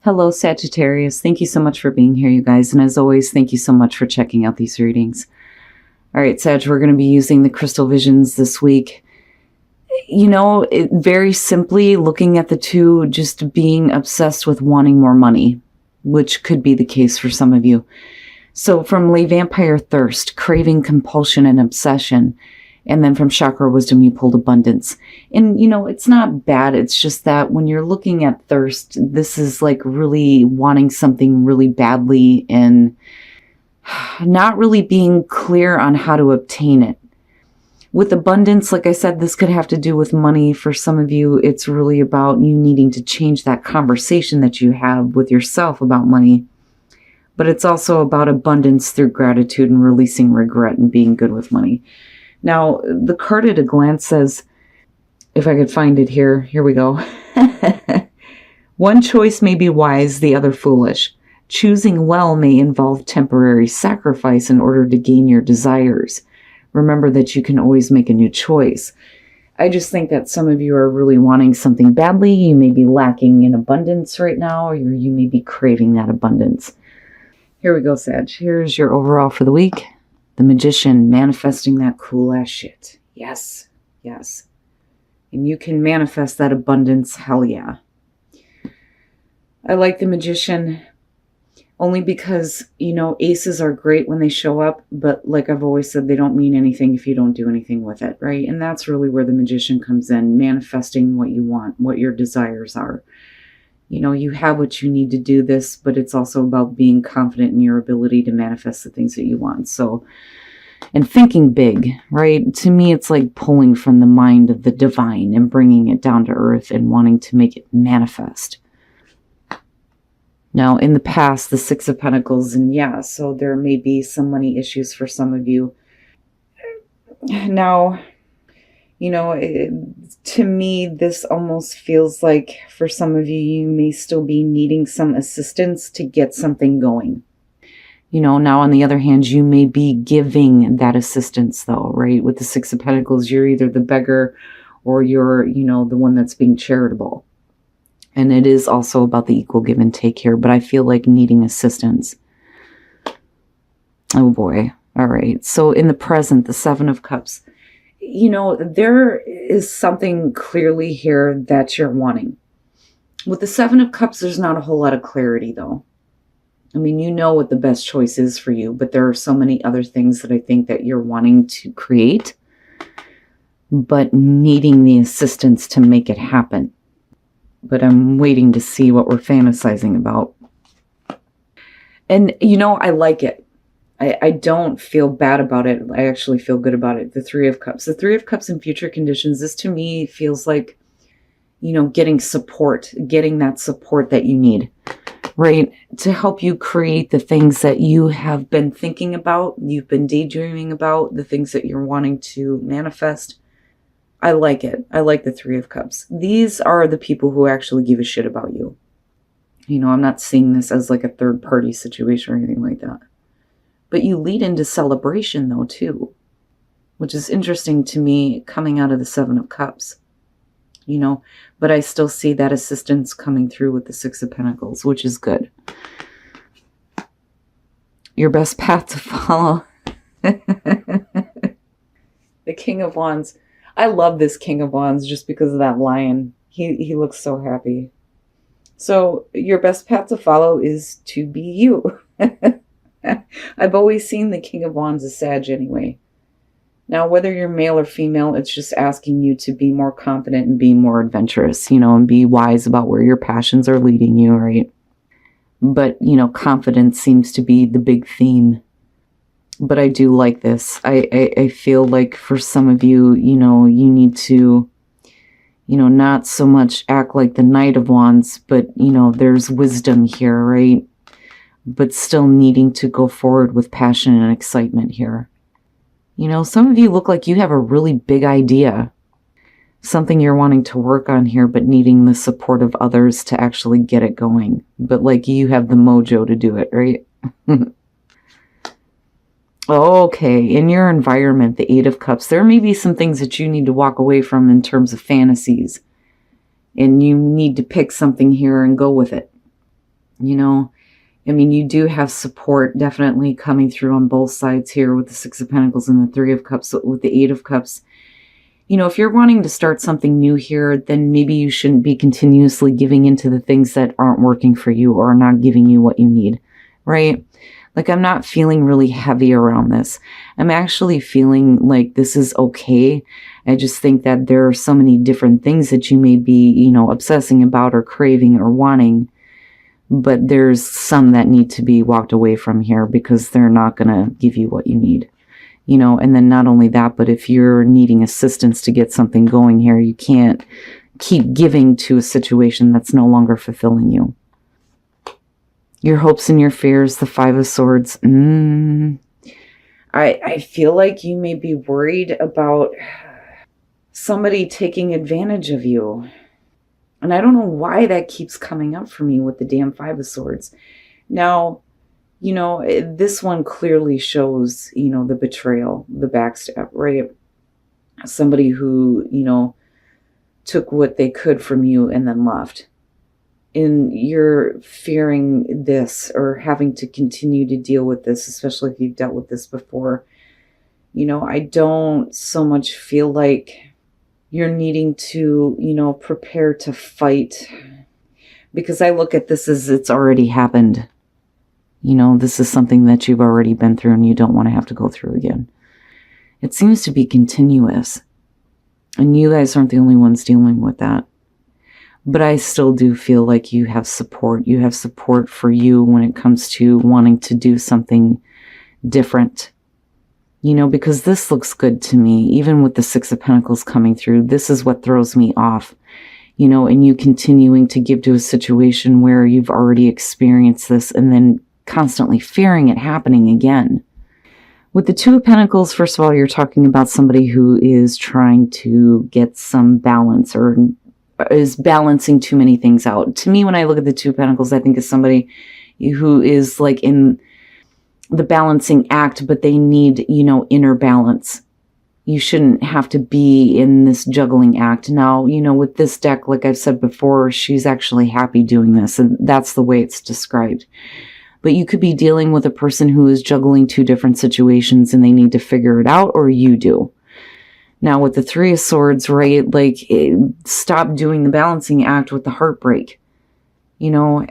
Hello, Sagittarius. Thank you so much for being here, you guys. And as always, thank you so much for checking out these readings. All right, Sag, we're going to be using the crystal visions this week. Very simply looking at the two, just being obsessed with wanting more money, which could be the case for some of you. So from lay vampire thirst, craving, compulsion, and obsession. And then from chakra wisdom, you pulled abundance. And, it's not bad. It's just that when you're looking at thirst, this is like really wanting something really badly and not really being clear on how to obtain it. With abundance, like I said, this could have to do with money. For some of you, it's really about you needing to change that conversation that you have with yourself about money. But it's also about abundance through gratitude and releasing regret and being good with money. Now, the card at a glance says, if I could find it here we go. One choice may be wise, the other foolish. Choosing well may involve temporary sacrifice in order to gain your desires. Remember that you can always make a new choice. I just think that some of you are really wanting something badly. You may be lacking in abundance right now, or you may be craving that abundance. Here we go, Sag. Here's your overall for the week. The Magician, manifesting that cool ass shit. Yes, yes. And you can manifest that abundance, hell yeah. I like the Magician only because, aces are great when they show up, but like I've always said, they don't mean anything if you don't do anything with it, right? And that's really where the Magician comes in, manifesting what you want, what your desires are. You have what you need to do this, but it's also about being confident in your ability to manifest the things that you want. So, and thinking big, right? To me, it's like pulling from the mind of the divine and bringing it down to earth and wanting to make it manifest. Now, in the past, the Six of Pentacles, and so there may be some money issues for some of you. Now, to me, this almost feels like for some of you, you may still be needing some assistance to get something going. Now on the other hand, you may be giving that assistance though, right? With the Six of Pentacles, you're either the beggar or you're, the one that's being charitable. And it is also about the equal give and take here, but I feel like needing assistance. Oh boy. All right. So in the present, the Seven of Cups, there is something clearly here that you're wanting. With the Seven of Cups, there's not a whole lot of clarity, though. I mean, you know what the best choice is for you, but there are so many other things that I think that you're wanting to create, but needing the assistance to make it happen. But I'm waiting to see what we're fantasizing about. And, I like it. I don't feel bad about it. I actually feel good about it. The Three of Cups. The Three of Cups in future conditions, this to me feels like, getting support, getting that support that you need, right? To help you create the things that you have been thinking about, you've been daydreaming about, the things that you're wanting to manifest. I like it. I like the Three of Cups. These are the people who actually give a shit about you. I'm not seeing this as like a third party situation or anything like that. But you lead into celebration, though, too, which is interesting to me coming out of the Seven of Cups, but I still see that assistance coming through with the Six of Pentacles, which is good. Your best path to follow. The King of Wands. I love this King of Wands just because of that lion. He looks so happy. So your best path to follow is to be you. I've always seen the King of Wands as Sag anyway. Now, whether you're male or female, it's just asking you to be more confident and be more adventurous, and be wise about where your passions are leading you, right? But, confidence seems to be the big theme. But I do like this. I feel like for some of you, you need to, not so much act like the Knight of Wands, but, there's wisdom here, right? But still needing to go forward with passion and excitement here. Some of you look like you have a really big idea. Something you're wanting to work on here, but needing the support of others to actually get it going. But like you have the mojo to do it, right? Okay, in your environment, the Eight of Cups, there may be some things that you need to walk away from in terms of fantasies. And you need to pick something here and go with it. You know, I mean, you do have support definitely coming through on both sides here with the Six of Pentacles and the Three of Cups, with the Eight of Cups. You know, if you're wanting to start something new here, then maybe you shouldn't be continuously giving into the things that aren't working for you or are not giving you what you need, right? Like, I'm not feeling really heavy around this. I'm actually feeling like this is okay. I just think that there are so many different things that you may be, you know, obsessing about or craving or wanting, but there's some that need to be walked away from here because they're not going to give you what you need. You know, and then not only that, but if you're needing assistance to get something going here, you can't keep giving to a situation that's no longer fulfilling you. Your hopes and your fears, the Five of Swords. I feel like you may be worried about somebody taking advantage of you. And I don't know why that keeps coming up for me with the damn Five of Swords. Now, you know, this one clearly shows, you know, the betrayal, the backstab, right? Somebody who, you know, took what they could from you and then left. And you're fearing this or having to continue to deal with this, especially if you've dealt with this before. You know, I don't so much feel like you're needing to, you know, prepare to fight, because I look at this as it's already happened. You know, this is something that you've already been through and you don't want to have to go through again. It seems to be continuous. And you guys aren't the only ones dealing with that. But I still do feel like you have support. You have support for you when it comes to wanting to do something different. You know, because this looks good to me. Even with the Six of Pentacles coming through, this is what throws me off. You know, and you continuing to give to a situation where you've already experienced this and then constantly fearing it happening again. With the Two of Pentacles, first of all, you're talking about somebody who is trying to get some balance or is balancing too many things out. To me, when I look at the Two of Pentacles, I think of somebody who is like in the balancing act, but they need, you know, inner balance. You shouldn't have to be in this juggling act. Now, you know, with this deck, like I've said before, she's actually happy doing this, and that's the way it's described. But you could be dealing with a person who is juggling two different situations and they need to figure it out, or you do. Now with the Three of Swords, right, like stop doing the balancing act with the heartbreak. You know,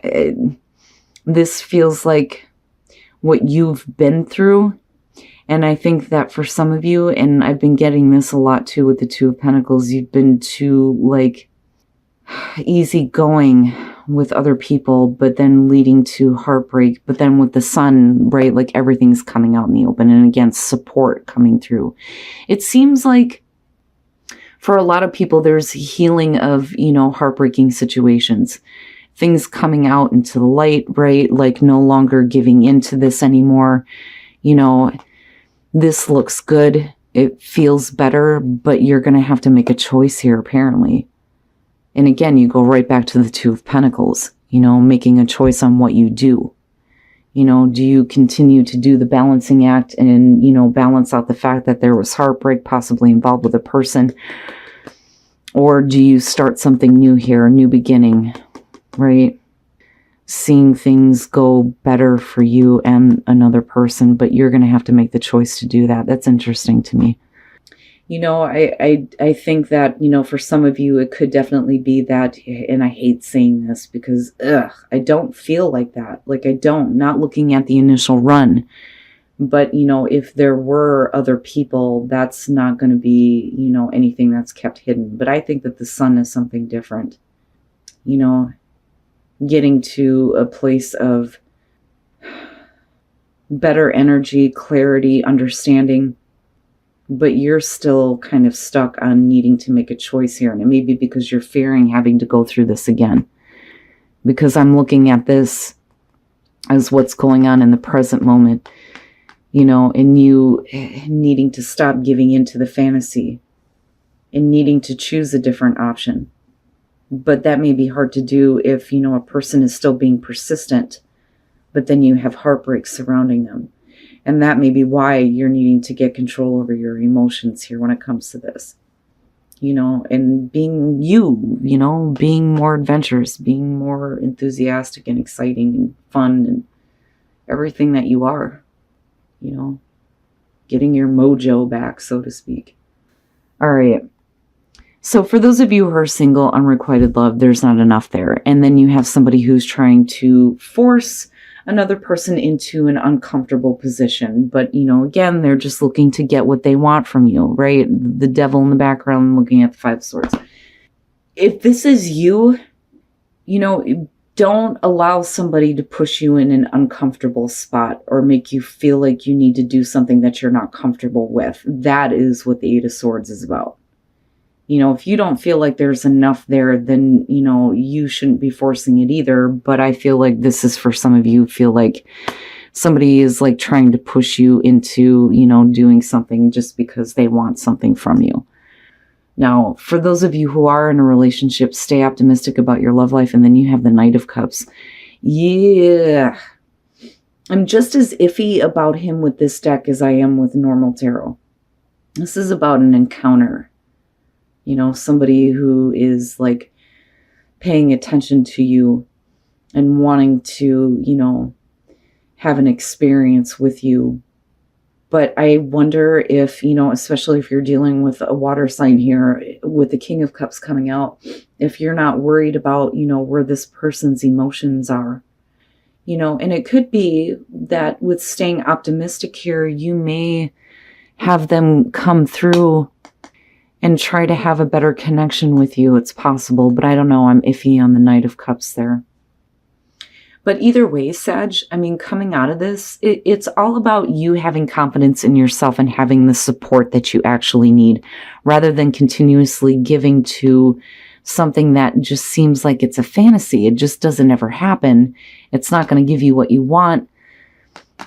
this feels like what you've been through. And I think that for some of you, and I've been getting this a lot too with the Two of Pentacles, you've been too like easygoing with other people, but then leading to heartbreak. But then with the Sun, right, like everything's coming out in the open, and again, support coming through. It seems like for a lot of people, there's healing of, you know, heartbreaking situations, things coming out into the light, right? Like no longer giving into this anymore. You know, this looks good. It feels better, but you're going to have to make a choice here, apparently. And again, you go right back to the Two of Pentacles, you know, making a choice on what you do. You know, do you continue to do the balancing act and, you know, balance out the fact that there was heartbreak possibly involved with a person? Or do you start something new here, a new beginning, right? Seeing things go better for you and another person, but you're going to have to make the choice to do that. That's interesting to me. You know, I think that, you know, for some of you, it could definitely be that, and I hate saying this because, I don't feel like that. Like, I don't, not looking at the initial run. But, you know, if there were other people, that's not going to be, you know, anything that's kept hidden. But I think that the Sun is something different. You know, getting to a place of better energy, clarity, understanding. But you're still kind of stuck on needing to make a choice here. And it may be because you're fearing having to go through this again. Because I'm looking at this as what's going on in the present moment. You know, and you needing to stop giving into the fantasy. And needing to choose a different option. But that may be hard to do if, you know, a person is still being persistent. But then you have heartbreak surrounding them. And that may be why you're needing to get control over your emotions here when it comes to this. and being you, being more adventurous, being more enthusiastic and exciting and fun and everything that you are, getting your mojo back, so to speak. All right. So for those of you who are single, unrequited love, there's not enough there. And then you have somebody who's trying to force another person into an uncomfortable position. But, again, they're just looking to get what they want from you, right? The devil in the background looking at the 5 swords. If this is you, don't allow somebody to push you in an uncomfortable spot or make you feel like you need to do something that you're not comfortable with. That is what the 8 of Swords is about. If you don't feel like there's enough there, then, you shouldn't be forcing it either. But I feel like this is for some of you who feel like somebody is like trying to push you into, doing something just because they want something from you. Now, for those of you who are in a relationship, stay optimistic about your love life. And then you have the Knight of Cups. Yeah. I'm just as iffy about him with this deck as I am with normal tarot. This is about an encounter. Somebody who is like paying attention to you and wanting to, have an experience with you. But I wonder if, especially if you're dealing with a water sign here with the King of Cups coming out, if you're not worried about, where this person's emotions are, and it could be that with staying optimistic here, you may have them come through and try to have a better connection with you. It's possible, but I don't know. I'm iffy on the Knight of Cups there. But either way, Sag, coming out of this, it's all about you having confidence in yourself and having the support that you actually need, rather than continuously giving to something that just seems like it's a fantasy. It just doesn't ever happen. It's not going to give you what you want.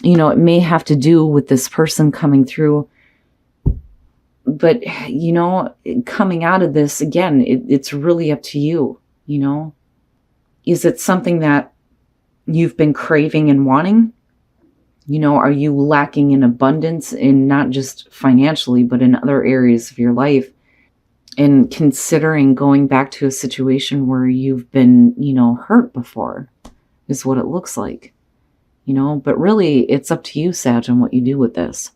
It may have to do with this person coming through. But, coming out of this, again, it's really up to you, Is it something that you've been craving and wanting? Are you lacking in abundance in not just financially, but in other areas of your life? And considering going back to a situation where you've been, hurt before is what it looks like, But really, it's up to you, Sag, on what you do with this.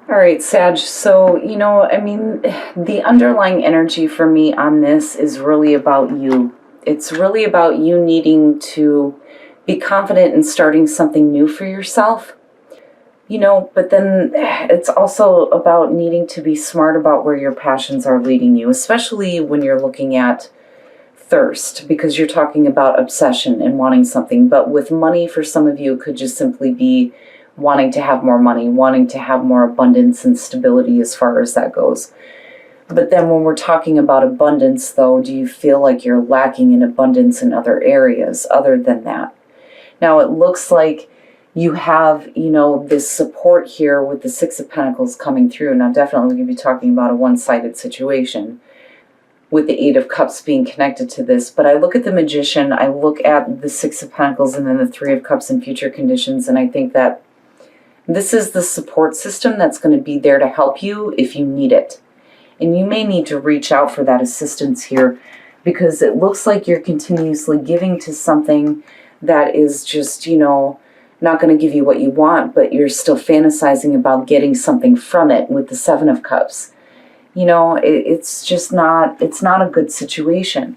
All right, Sag. So, the underlying energy for me on this is really about you. It's really about you needing to be confident in starting something new for yourself, but then it's also about needing to be smart about where your passions are leading you, especially when you're looking at thirst, because you're talking about obsession and wanting something. But with money, for some of you, it could just simply be wanting to have more money, wanting to have more abundance and stability as far as that goes. But then when we're talking about abundance, though, do you feel like you're lacking in abundance in other areas other than that? Now, it looks like you have, this support here with the 6 of Pentacles coming through. Now, definitely we're going to be talking about a one-sided situation with the 8 of Cups being connected to this. But I look at the Magician, I look at the 6 of Pentacles, and then the 3 of Cups in future conditions, and I think that this is the support system that's going to be there to help you if you need it. And you may need to reach out for that assistance here, because it looks like you're continuously giving to something that is just, not going to give you what you want, but you're still fantasizing about getting something from it with the 7 of Cups. It's just not, it's not a good situation.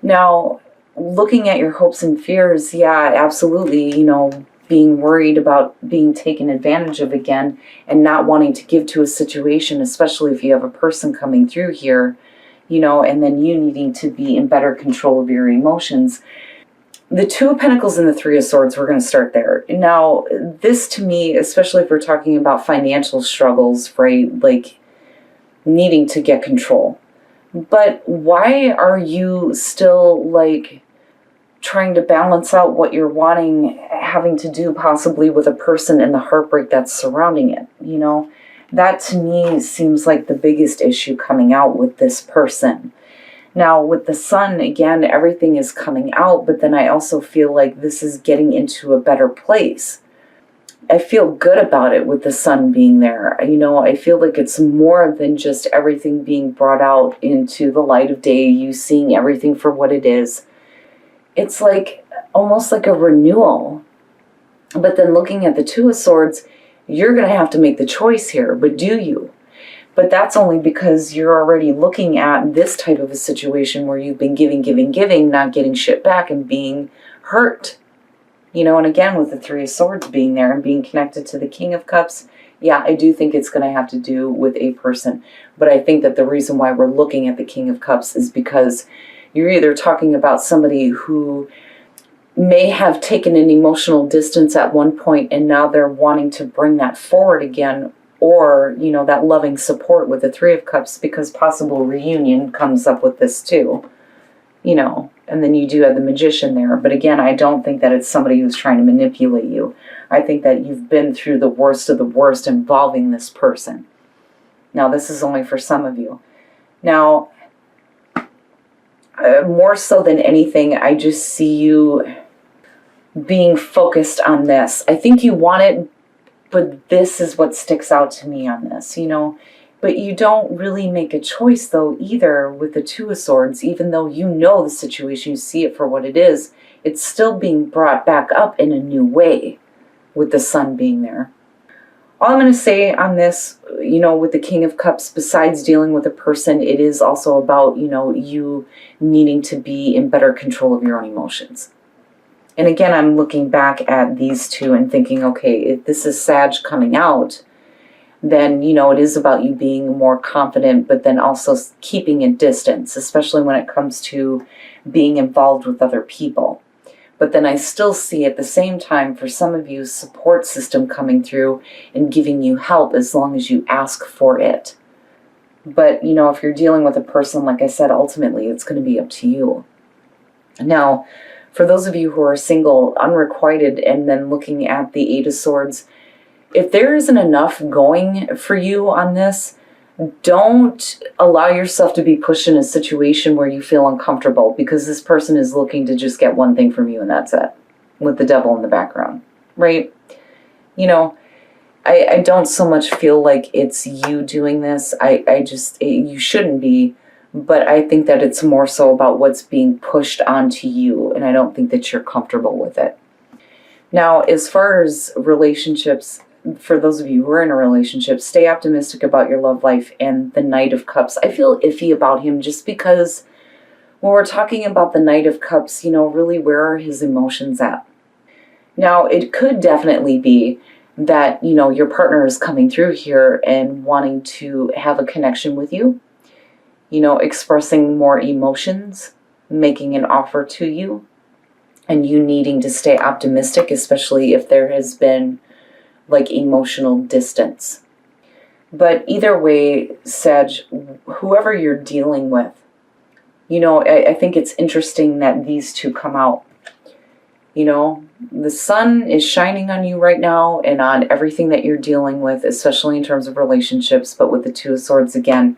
Now, looking at your hopes and fears, yeah, absolutely, being worried about being taken advantage of again and not wanting to give to a situation, especially if you have a person coming through here, and then you needing to be in better control of your emotions. The 2 of Pentacles and the 3 of Swords, we're going to start there. Now, this to me, especially if we're talking about financial struggles, right, like needing to get control. But why are you still trying to balance out what you're wanting, having to do possibly with a person and the heartbreak that's surrounding it? That to me seems like the biggest issue coming out with this person. Now, with the Sun, again, everything is coming out, but then I also feel like this is getting into a better place. I feel good about it with the sun being there. I feel like it's more than just everything being brought out into the light of day, you seeing everything for what it is. It's like almost like a renewal. But then looking at the Two of Swords, you're going to have to make the choice here, but do you? But that's only because you're already looking at this type of a situation where you've been giving, not getting shit back and being hurt. And again, with the Three of Swords being there and being connected to the King of Cups, yeah, I do think it's going to have to do with a person. But I think that the reason why we're looking at the King of Cups is because you're either talking about somebody who may have taken an emotional distance at one point and now they're wanting to bring that forward again, or, that loving support with the Three of Cups, because possible reunion comes up with this too, and then you do have the Magician there. But again, I don't think that it's somebody who's trying to manipulate you. I think that you've been through the worst of the worst involving this person. Now, this is only for some of you. Now, more so than anything, I just see you being focused on this. I think you want it, but this is what sticks out to me on this, But you don't really make a choice, though, either with the Two of Swords. Even though you know the situation, you see it for what it is, it's still being brought back up in a new way with the sun being there. All I'm going to say on this, with the King of Cups, besides dealing with a person, it is also about, you needing to be in better control of your own emotions. And again, I'm looking back at these two and thinking, okay, if this is Sag coming out, then, it is about you being more confident, but then also keeping a distance, especially when it comes to being involved with other people. But then I still see at the same time, for some of you, support system coming through and giving you help as long as you ask for it. But, if you're dealing with a person, like I said, ultimately, it's going to be up to you. Now, for those of you who are single, unrequited, and then looking at the Eight of Swords, if there isn't enough going for you on this, don't allow yourself to be pushed in a situation where you feel uncomfortable, because this person is looking to just get one thing from you, and that's it, with the devil in the background, right? I don't so much feel like it's you doing this. You shouldn't be, but I think that it's more so about what's being pushed onto you, and I don't think that you're comfortable with it. Now, as far as relationships, for those of you who are in a relationship, stay optimistic about your love life and the Knight of Cups. I feel iffy about him just because when we're talking about the Knight of Cups, really, where are his emotions at? Now, it could definitely be that, your partner is coming through here and wanting to have a connection with you, expressing more emotions, making an offer to you, and you needing to stay optimistic, especially if there has been emotional distance. But either way, Sag, whoever you're dealing with, I think it's interesting that these two come out. The sun is shining on you right now and on everything that you're dealing with, especially in terms of relationships. But with the Two of Swords, again,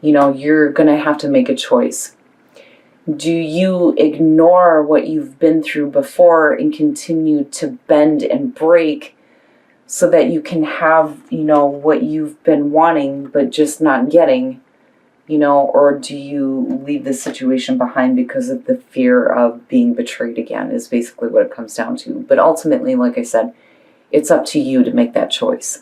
you're going to have to make a choice. Do you ignore what you've been through before and continue to bend and break so that you can have, what you've been wanting but just not getting, or do you leave the situation behind because of the fear of being betrayed again, is basically what it comes down to. But ultimately, like I said, it's up to you to make that choice.